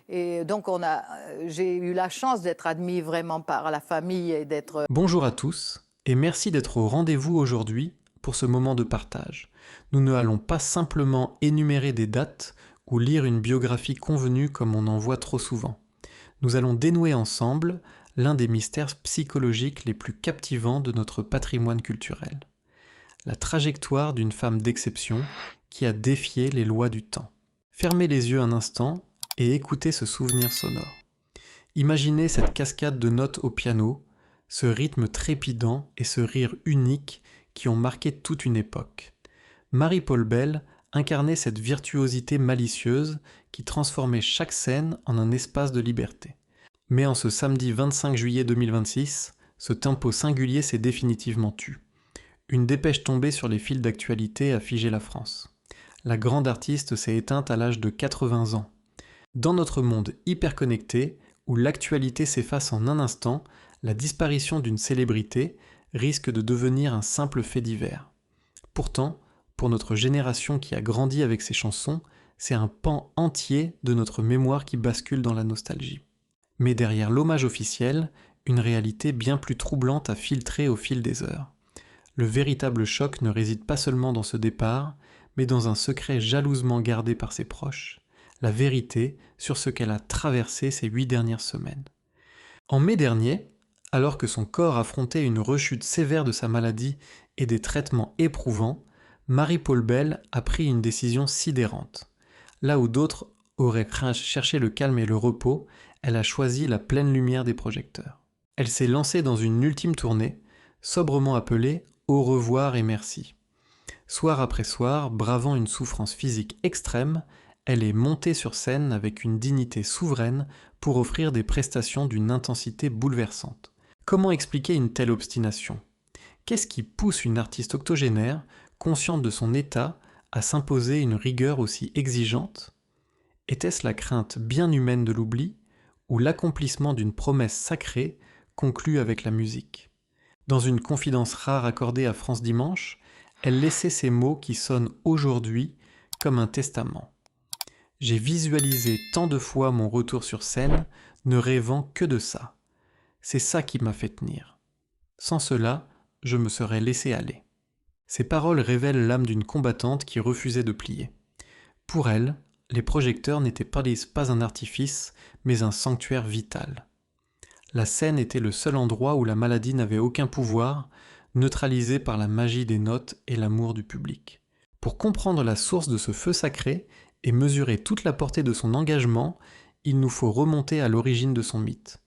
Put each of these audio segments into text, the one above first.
Et donc j'ai eu la chance d'être admise vraiment par la famille et d'être... Bonjour à tous et merci d'être au rendez-vous aujourd'hui pour ce moment de partage. Nous ne allons pas simplement énumérer des dates ou lire une biographie convenue comme on en voit trop souvent. Nous allons dénouer ensemble l'un des mystères psychologiques les plus captivants de notre patrimoine culturel. La trajectoire d'une femme d'exception qui a défié les lois du temps. Fermez les yeux un instant et écoutez ce souvenir sonore. Imaginez cette cascade de notes au piano, ce rythme trépidant et ce rire unique qui ont marqué toute une époque. Marie-Paule Bell incarnait cette virtuosité malicieuse qui transformait chaque scène en un espace de liberté. Mais en ce samedi 25 juillet 2026, ce tempo singulier s'est définitivement tu. Une dépêche tombée sur les fils d'actualité a figé la France. La grande artiste s'est éteinte à l'âge de 80 ans. Dans notre monde hyper connecté, où l'actualité s'efface en un instant, la disparition d'une célébrité risque de devenir un simple fait divers. Pourtant, pour notre génération qui a grandi avec ces chansons, c'est un pan entier de notre mémoire qui bascule dans la nostalgie. Mais derrière l'hommage officiel, une réalité bien plus troublante a filtré au fil des heures. Le véritable choc ne réside pas seulement dans ce départ, mais dans un secret jalousement gardé par ses proches, la vérité sur ce qu'elle a traversé ces 8 dernières semaines. En mai dernier, alors que son corps affrontait une rechute sévère de sa maladie et des traitements éprouvants, Marie-Paule Bell a pris une décision sidérante. Là où d'autres auraient cherché le calme et le repos, elle a choisi la pleine lumière des projecteurs. Elle s'est lancée dans une ultime tournée, sobrement appelée « Au revoir et merci ». Soir après soir, bravant une souffrance physique extrême, elle est montée sur scène avec une dignité souveraine pour offrir des prestations d'une intensité bouleversante. Comment expliquer une telle obstination ? Qu'est-ce qui pousse une artiste octogénaire, consciente de son état, à s'imposer une rigueur aussi exigeante ? Était-ce la crainte bien humaine de l'oubli ou l'accomplissement d'une promesse sacrée conclue avec la musique ? Dans une confidence rare accordée à France Dimanche, elle laissait ces mots qui sonnent aujourd'hui comme un testament. J'ai visualisé tant de fois mon retour sur scène, ne rêvant que de ça. C'est ça qui m'a fait tenir. Sans cela, je me serais laissé aller. Ces paroles révèlent l'âme d'une combattante qui refusait de plier. Pour elle, les projecteurs n'étaient pas un artifice, mais un sanctuaire vital. La scène était le seul endroit où la maladie n'avait aucun pouvoir, neutralisée par la magie des notes et l'amour du public. Pour comprendre la source de ce feu sacré et mesurer toute la portée de son engagement, il nous faut remonter à l'origine de son mythe.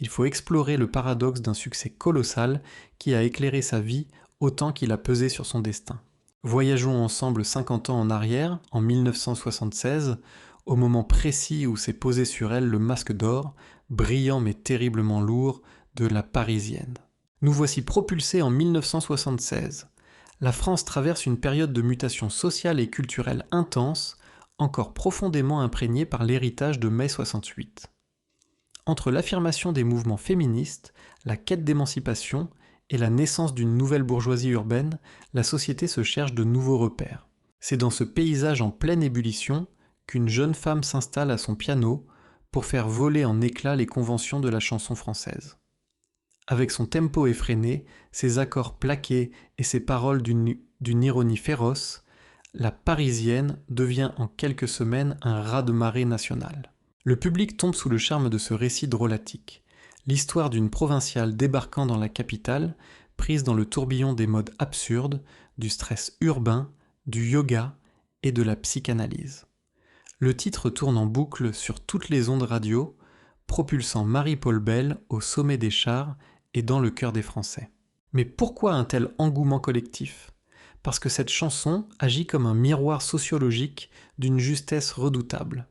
Il faut explorer le paradoxe d'un succès colossal qui a éclairé sa vie autant qu'il a pesé sur son destin. Voyageons ensemble 50 ans en arrière, en 1976, au moment précis où s'est posé sur elle le masque d'or, brillant mais terriblement lourd, de la Parisienne. Nous voici propulsés en 1976. La France traverse une période de mutation sociale et culturelle intense, encore profondément imprégnée par l'héritage de mai 68. Entre l'affirmation des mouvements féministes, la quête d'émancipation et la naissance d'une nouvelle bourgeoisie urbaine, la société se cherche de nouveaux repères. C'est dans ce paysage en pleine ébullition qu'une jeune femme s'installe à son piano pour faire voler en éclats les conventions de la chanson française. Avec son tempo effréné, ses accords plaqués et ses paroles d'une ironie féroce, la Parisienne devient en quelques semaines un raz-de-marée national. Le public tombe sous le charme de ce récit drôlatique. L'histoire d'une provinciale débarquant dans la capitale, prise dans le tourbillon des modes absurdes, du stress urbain, du yoga et de la psychanalyse. Le titre tourne en boucle sur toutes les ondes radio, propulsant Marie-Paule Bell au sommet des chars et dans le cœur des Français. Mais pourquoi un tel engouement collectif ? Parce que cette chanson agit comme un miroir sociologique d'une justesse redoutable.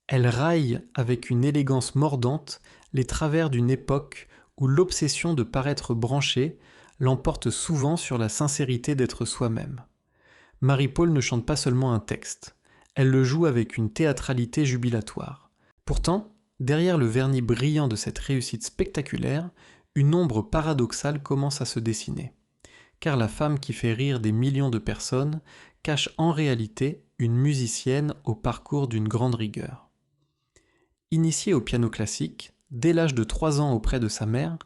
Elle raille avec une élégance mordante les travers d'une époque où l'obsession de paraître branché l'emporte souvent sur la sincérité d'être soi-même. Marie-Paule ne chante pas seulement un texte, elle le joue avec une théâtralité jubilatoire. Pourtant, derrière le vernis brillant de cette réussite spectaculaire, une ombre paradoxale commence à se dessiner. Car la femme qui fait rire des millions de personnes cache en réalité une musicienne au parcours d'une grande rigueur. Initiée au piano classique, dès l'âge de 3 ans auprès de sa mère,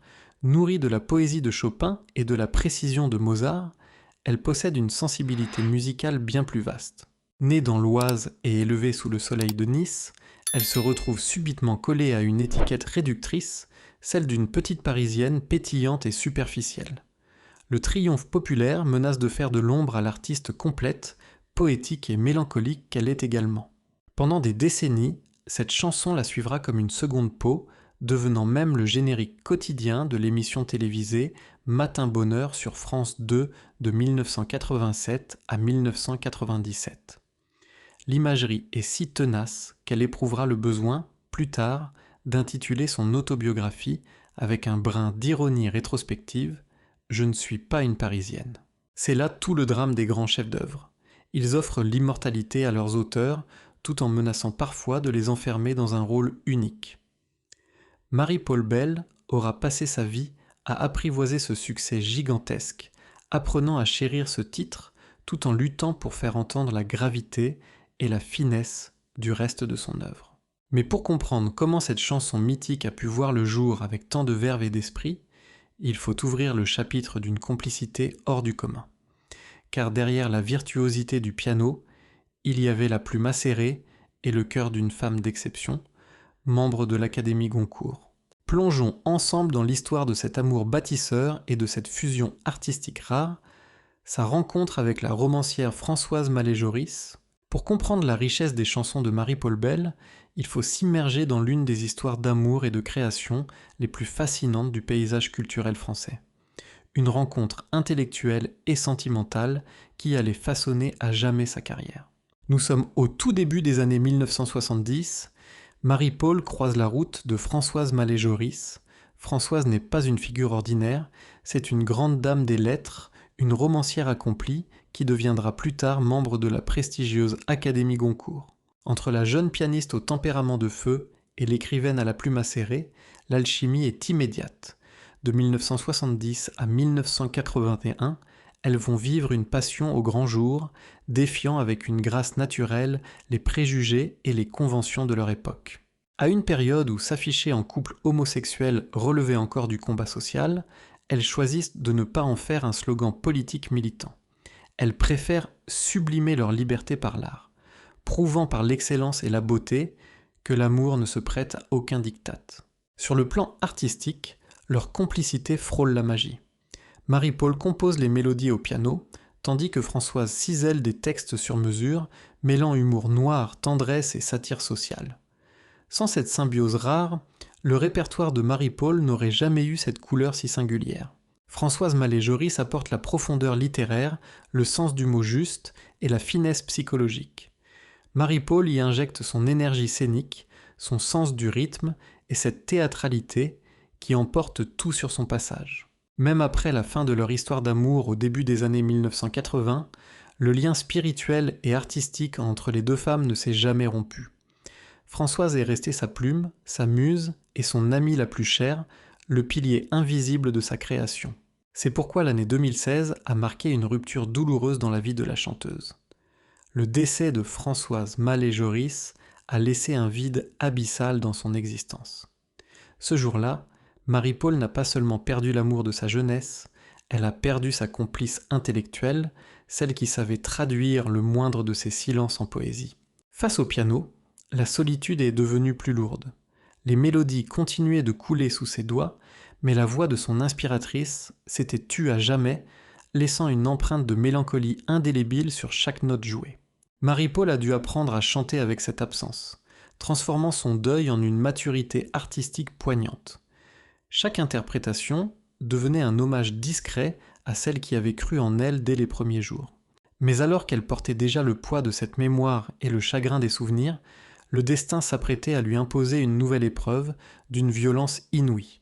nourrie de la poésie de Chopin et de la précision de Mozart, elle possède une sensibilité musicale bien plus vaste. Née dans l'Oise et élevée sous le soleil de Nice, elle se retrouve subitement collée à une étiquette réductrice, celle d'une petite Parisienne pétillante et superficielle. Le triomphe populaire menace de faire de l'ombre à l'artiste complète, poétique et mélancolique qu'elle est également. Pendant des décennies, cette chanson la suivra comme une seconde peau, devenant même le générique quotidien de l'émission télévisée Matin Bonheur sur France 2 de 1987 à 1997. L'imagerie est si tenace qu'elle éprouvera le besoin, plus tard, d'intituler son autobiographie avec un brin d'ironie rétrospective « Je ne suis pas une Parisienne ». C'est là tout le drame des grands chefs-d'œuvre. Ils offrent l'immortalité à leurs auteurs tout en menaçant parfois de les enfermer dans un rôle unique. Marie-Paule Bell aura passé sa vie à apprivoiser ce succès gigantesque, apprenant à chérir ce titre tout en luttant pour faire entendre la gravité et la finesse du reste de son œuvre. Mais pour comprendre comment cette chanson mythique a pu voir le jour avec tant de verve et d'esprit, il faut ouvrir le chapitre d'une complicité hors du commun. Car derrière la virtuosité du piano, il y avait la plume acérée et le cœur d'une femme d'exception, membre de l'Académie Goncourt. Plongeons ensemble dans l'histoire de cet amour bâtisseur et de cette fusion artistique rare, sa rencontre avec la romancière Françoise Mallet-Joris. Pour comprendre la richesse des chansons de Marie-Paule Bell, il faut s'immerger dans l'une des histoires d'amour et de création les plus fascinantes du paysage culturel français. Une rencontre intellectuelle et sentimentale qui allait façonner à jamais sa carrière. Nous sommes au tout début des années 1970. Marie-Paule croise la route de Françoise Mallet-Joris. Françoise n'est pas une figure ordinaire, c'est une grande dame des lettres, une romancière accomplie qui deviendra plus tard membre de la prestigieuse Académie Goncourt. Entre la jeune pianiste au tempérament de feu et l'écrivaine à la plume acérée, l'alchimie est immédiate. De 1970 à 1981, elles vont vivre une passion au grand jour, défiant avec une grâce naturelle les préjugés et les conventions de leur époque. À une période où s'afficher en couple homosexuel relevait encore du combat social, elles choisissent de ne pas en faire un slogan politique militant. Elles préfèrent sublimer leur liberté par l'art, prouvant par l'excellence et la beauté que l'amour ne se prête à aucun diktat. Sur le plan artistique, leur complicité frôle la magie. Marie-Paule compose les mélodies au piano, tandis que Françoise cisèle des textes sur mesure, mêlant humour noir, tendresse et satire sociale. Sans cette symbiose rare, le répertoire de Marie-Paule n'aurait jamais eu cette couleur si singulière. Françoise Mallet-Joris apporte la profondeur littéraire, le sens du mot juste et la finesse psychologique. Marie-Paule y injecte son énergie scénique, son sens du rythme et cette théâtralité qui emporte tout sur son passage. Même après la fin de leur histoire d'amour au début des années 1980, le lien spirituel et artistique entre les deux femmes ne s'est jamais rompu. Françoise est restée sa plume, sa muse et son amie la plus chère, le pilier invisible de sa création. C'est pourquoi l'année 2016 a marqué une rupture douloureuse dans la vie de la chanteuse. Le décès de Françoise Mallet-Joris a laissé un vide abyssal dans son existence. Ce jour-là, Marie-Paule n'a pas seulement perdu l'amour de sa jeunesse, elle a perdu sa complice intellectuelle, celle qui savait traduire le moindre de ses silences en poésie. Face au piano, la solitude est devenue plus lourde. Les mélodies continuaient de couler sous ses doigts, mais la voix de son inspiratrice s'était tue à jamais, laissant une empreinte de mélancolie indélébile sur chaque note jouée. Marie-Paule a dû apprendre à chanter avec cette absence, transformant son deuil en une maturité artistique poignante. Chaque interprétation devenait un hommage discret à celle qui avait cru en elle dès les premiers jours. Mais alors qu'elle portait déjà le poids de cette mémoire et le chagrin des souvenirs, le destin s'apprêtait à lui imposer une nouvelle épreuve d'une violence inouïe.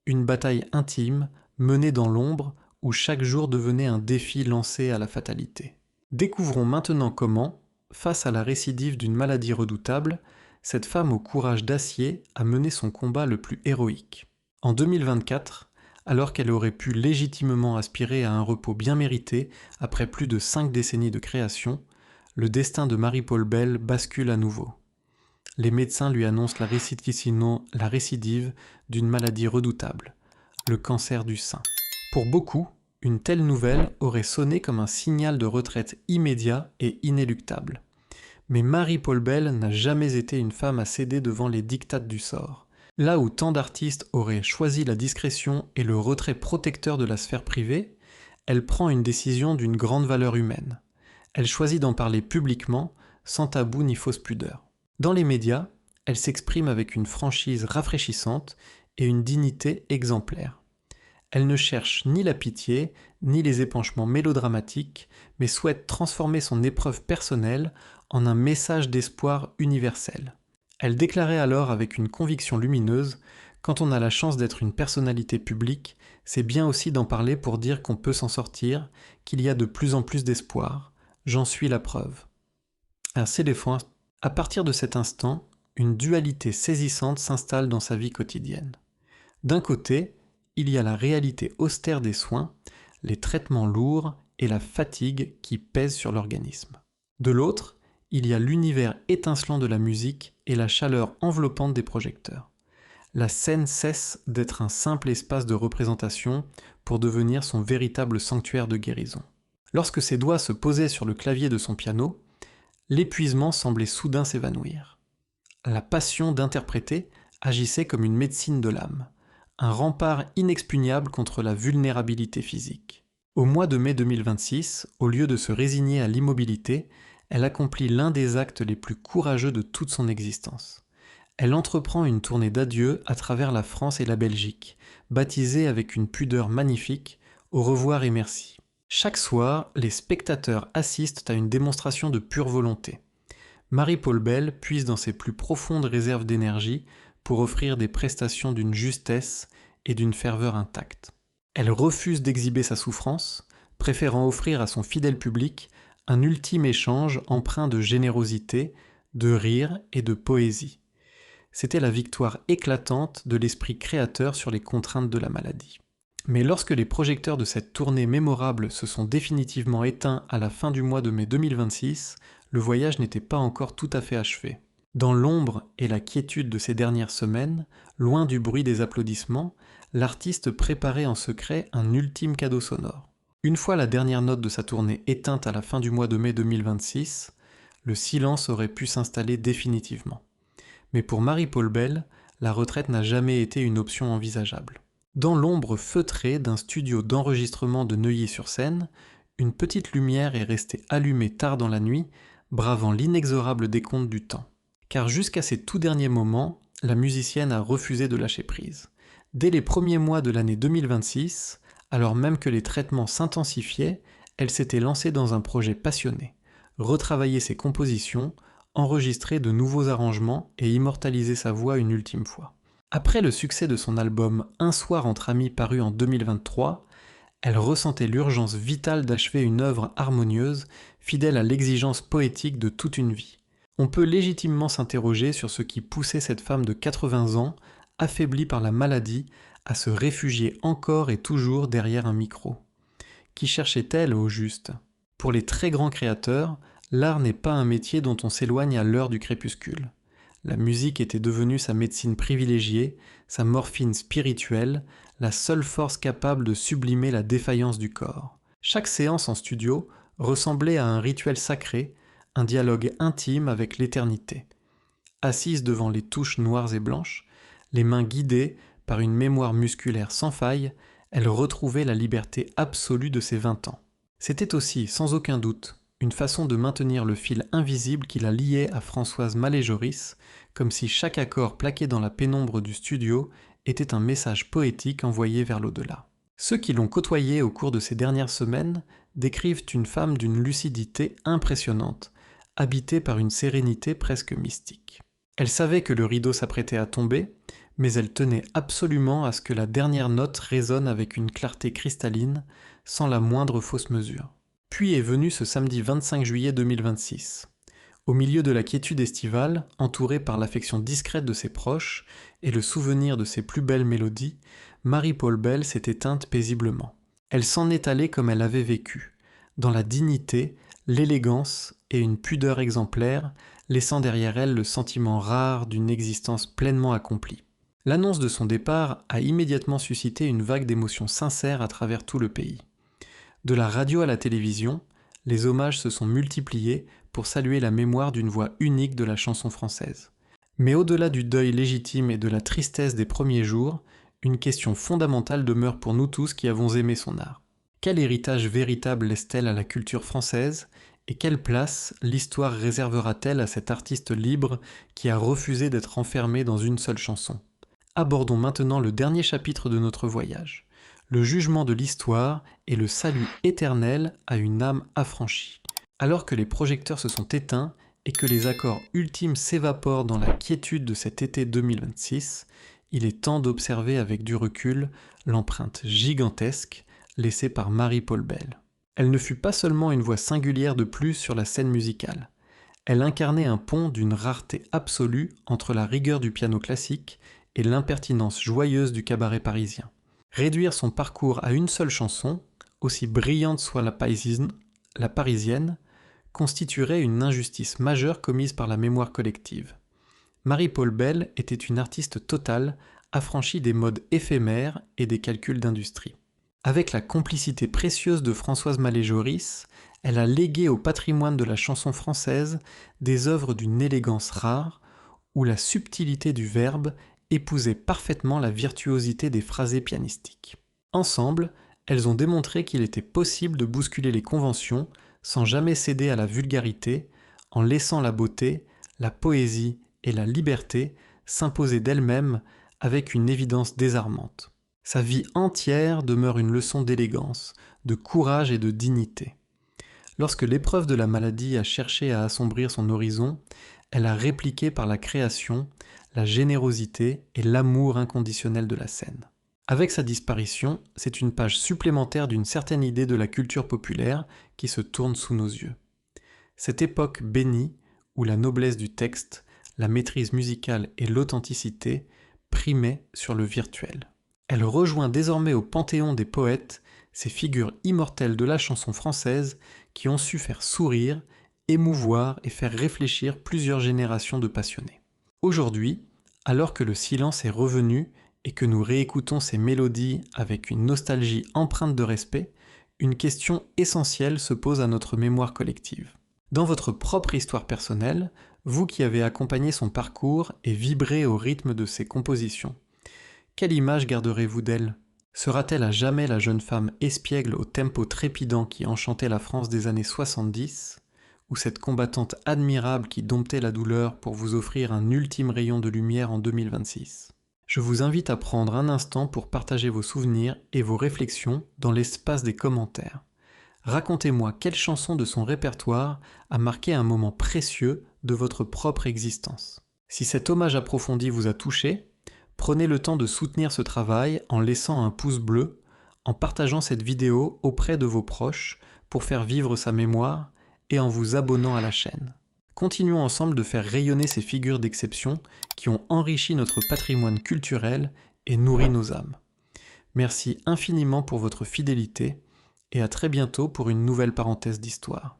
Une bataille intime, menée dans l'ombre, où chaque jour devenait un défi lancé à la fatalité. Découvrons maintenant comment, face à la récidive d'une maladie redoutable, cette femme au courage d'acier a mené son combat le plus héroïque. En 2024, alors qu'elle aurait pu légitimement aspirer à un repos bien mérité après plus de 5 décennies de création, le destin de Marie-Paule Bell bascule à nouveau. les médecins lui annoncent la récidive d'une maladie redoutable, le cancer du sein. Pour beaucoup, une telle nouvelle aurait sonné comme un signal de retraite immédiat et inéluctable. Mais Marie-Paule Bell n'a jamais été une femme à céder devant les diktats du sort. Là où tant d'artistes auraient choisi la discrétion et le retrait protecteur de la sphère privée, elle prend une décision d'une grande valeur humaine. Elle choisit d'en parler publiquement, sans tabou ni fausse pudeur. Dans les médias, elle s'exprime avec une franchise rafraîchissante et une dignité exemplaire. Elle ne cherche ni la pitié, ni les épanchements mélodramatiques, mais souhaite transformer son épreuve personnelle en un message d'espoir universel. Elle déclarait alors avec une conviction lumineuse : « Quand on a la chance d'être une personnalité publique, c'est bien aussi d'en parler pour dire qu'on peut s'en sortir, qu'il y a de plus en plus d'espoir. J'en suis la preuve. » À partir de cet instant, une dualité saisissante s'installe dans sa vie quotidienne. D'un côté, il y a la réalité austère des soins, les traitements lourds et la fatigue qui pèsent sur l'organisme. De l'autre, il y a l'univers étincelant de la musique et la chaleur enveloppante des projecteurs. La scène cesse d'être un simple espace de représentation pour devenir son véritable sanctuaire de guérison. Lorsque ses doigts se posaient sur le clavier de son piano, l'épuisement semblait soudain s'évanouir. La passion d'interpréter agissait comme une médecine de l'âme, un rempart inexpugnable contre la vulnérabilité physique. Au mois de mai 2026, au lieu de se résigner à l'immobilité, elle accomplit l'un des actes les plus courageux de toute son existence. Elle entreprend une tournée d'adieu à travers la France et la Belgique, baptisée avec une pudeur magnifique « Au revoir et merci ». Chaque soir, les spectateurs assistent à une démonstration de pure volonté. Marie-Paule Bell puise dans ses plus profondes réserves d'énergie pour offrir des prestations d'une justesse et d'une ferveur intactes. Elle refuse d'exhiber sa souffrance, préférant offrir à son fidèle public un ultime échange empreint de générosité, de rire et de poésie. C'était la victoire éclatante de l'esprit créateur sur les contraintes de la maladie. Mais lorsque les projecteurs de cette tournée mémorable se sont définitivement éteints à la fin du mois de mai 2026, le voyage n'était pas encore tout à fait achevé. Dans l'ombre et la quiétude de ces dernières semaines, loin du bruit des applaudissements, l'artiste préparait en secret un ultime cadeau sonore. Une fois la dernière note de sa tournée éteinte à la fin du mois de mai 2026, le silence aurait pu s'installer définitivement. Mais pour Marie-Paule Bell, la retraite n'a jamais été une option envisageable. Dans l'ombre feutrée d'un studio d'enregistrement de Neuilly-sur-Seine, une petite lumière est restée allumée tard dans la nuit, bravant l'inexorable décompte du temps. Car jusqu'à ces tout derniers moments, la musicienne a refusé de lâcher prise. Dès les premiers mois de l'année 2026, alors même que les traitements s'intensifiaient, elle s'était lancée dans un projet passionné, retravailler ses compositions, enregistrer de nouveaux arrangements et immortaliser sa voix une ultime fois. Après le succès de son album Un soir entre amis paru en 2023, elle ressentait l'urgence vitale d'achever une œuvre harmonieuse, fidèle à l'exigence poétique de toute une vie. On peut légitimement s'interroger sur ce qui poussait cette femme de 80 ans, affaiblie par la maladie, à se réfugier encore et toujours derrière un micro. Qui cherchait-elle au juste ? Pour les très grands créateurs, l'art n'est pas un métier dont on s'éloigne à l'heure du crépuscule. La musique était devenue sa médecine privilégiée, sa morphine spirituelle, la seule force capable de sublimer la défaillance du corps. Chaque séance en studio ressemblait à un rituel sacré, un dialogue intime avec l'éternité. Assise devant les touches noires et blanches, les mains guidées par une mémoire musculaire sans faille, elle retrouvait la liberté absolue de ses 20 ans. C'était aussi, sans aucun doute, une façon de maintenir le fil invisible qui la liait à Françoise Malé-Joris, comme si chaque accord plaqué dans la pénombre du studio était un message poétique envoyé vers l'au-delà. Ceux qui l'ont côtoyée au cours de ces dernières semaines décrivent une femme d'une lucidité impressionnante, habitée par une sérénité presque mystique. Elle savait que le rideau s'apprêtait à tomber, mais elle tenait absolument à ce que la dernière note résonne avec une clarté cristalline, sans la moindre fausse mesure. Puis est venu ce samedi 25 juillet 2026. Au milieu de la quiétude estivale, entourée par l'affection discrète de ses proches et le souvenir de ses plus belles mélodies, Marie-Paule Bell s'est éteinte paisiblement. Elle s'en est allée comme elle avait vécu, dans la dignité, l'élégance et une pudeur exemplaire, laissant derrière elle le sentiment rare d'une existence pleinement accomplie. L'annonce de son départ a immédiatement suscité une vague d'émotions sincères à travers tout le pays. De la radio à la télévision, les hommages se sont multipliés pour saluer la mémoire d'une voix unique de la chanson française. Mais au-delà du deuil légitime et de la tristesse des premiers jours, une question fondamentale demeure pour nous tous qui avons aimé son art. Quel héritage véritable laisse-t-elle à la culture française et quelle place l'histoire réservera-t-elle à cet artiste libre qui a refusé d'être enfermé dans une seule chanson ? Abordons maintenant le dernier chapitre de notre voyage, le jugement de l'histoire et le salut éternel à une âme affranchie. Alors que les projecteurs se sont éteints et que les accords ultimes s'évaporent dans la quiétude de cet été 2026, il est temps d'observer avec du recul l'empreinte gigantesque laissée par Marie-Paule Bell. Elle ne fut pas seulement une voix singulière de plus sur la scène musicale. Elle incarnait un pont d'une rareté absolue entre la rigueur du piano classique et l'impertinence joyeuse du cabaret parisien. Réduire son parcours à une seule chanson, aussi brillante soit la parisienne, constituerait une injustice majeure commise par la mémoire collective. Marie-Paule Bell était une artiste totale, affranchie des modes éphémères et des calculs d'industrie. Avec la complicité précieuse de Françoise Mallet-Joris, elle a légué au patrimoine de la chanson française des œuvres d'une élégance rare, où la subtilité du verbe épousait parfaitement la virtuosité des phrasés pianistiques. Ensemble, elles ont démontré qu'il était possible de bousculer les conventions sans jamais céder à la vulgarité, en laissant la beauté, la poésie et la liberté s'imposer d'elles-mêmes avec une évidence désarmante. Sa vie entière demeure une leçon d'élégance, de courage et de dignité. Lorsque l'épreuve de la maladie a cherché à assombrir son horizon, elle a répliqué par la création la générosité et l'amour inconditionnel de la scène. Avec sa disparition, c'est une page supplémentaire d'une certaine idée de la culture populaire qui se tourne sous nos yeux. Cette époque bénie, où la noblesse du texte, la maîtrise musicale et l'authenticité primaient sur le virtuel. Elle rejoint désormais au panthéon des poètes ces figures immortelles de la chanson française qui ont su faire sourire, émouvoir et faire réfléchir plusieurs générations de passionnés. Aujourd'hui, alors que le silence est revenu et que nous réécoutons ces mélodies avec une nostalgie empreinte de respect, une question essentielle se pose à notre mémoire collective. Dans votre propre histoire personnelle, vous qui avez accompagné son parcours et vibré au rythme de ses compositions, quelle image garderez-vous d'elle ? Sera-t-elle à jamais la jeune femme espiègle au tempo trépidant qui enchantait la France des années 70 ? Ou cette combattante admirable qui domptait la douleur pour vous offrir un ultime rayon de lumière en 2026. Je vous invite à prendre un instant pour partager vos souvenirs et vos réflexions dans l'espace des commentaires. Racontez-moi quelle chanson de son répertoire a marqué un moment précieux de votre propre existence. Si cet hommage approfondi vous a touché, prenez le temps de soutenir ce travail en laissant un pouce bleu, en partageant cette vidéo auprès de vos proches pour faire vivre sa mémoire et en vous abonnant à la chaîne. Continuons ensemble de faire rayonner ces figures d'exception qui ont enrichi notre patrimoine culturel et nourri nos âmes. Merci infiniment pour votre fidélité et à très bientôt pour une nouvelle parenthèse d'histoire.